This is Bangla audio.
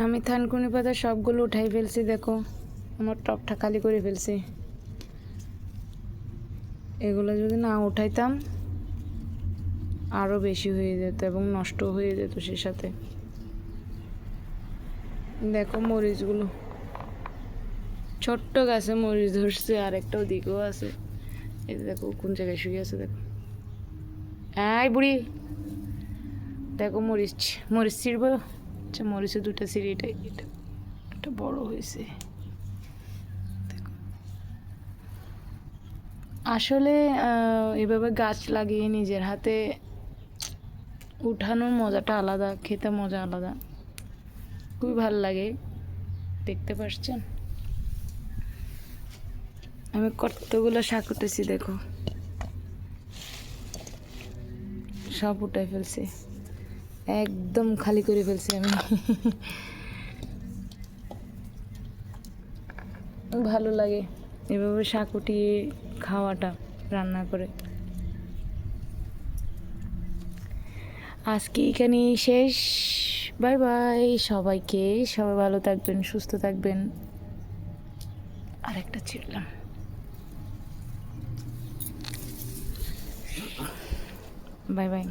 আমি থানকুনি পাতা সবগুলো উঠাই ফেলছি, দেখো আমার টপটা খালি করে ফেলছি। এগুলো যদি না উঠাইতাম আরও বেশি হয়ে যেত এবং নষ্ট হয়ে যেত সে সাথে। দেখো মরিচগুলো, ছোট্ট গাছে মরিচ ধরছে, আর একটা ওদিকেও আছে। এই দেখো কোন জায়গায় শুয়ে আছে, দেখো এই বুড়ি, দেখো মরিচ মরিচ ছিঁড়বো। আচ্ছা মরিচে দুটা ছিঁড়ি, এটা এটা বড় হয়েছে। আসলে এভাবে গাছ লাগিয়ে নিজের হাতে উঠানোর মজাটা আলাদা, খেতে মজা আলাদা, খুবই ভালো লাগে। দেখতে পাচ্ছেন আমি কতগুলো শাক উঠেছি, দেখো সব উঠাই ফেলছি, একদম খালি করে ফেলছি আমি। ভালো লাগে এভাবে শাক উঠিয়ে খাওয়াটা, রান্না করে। আজকে এখানেই শেষ, বাই বাই সবাইকে। সবাই ভালো থাকবেন, সুস্থ থাকবেন। আরেকটা ছিড়লাম, বাই বাই।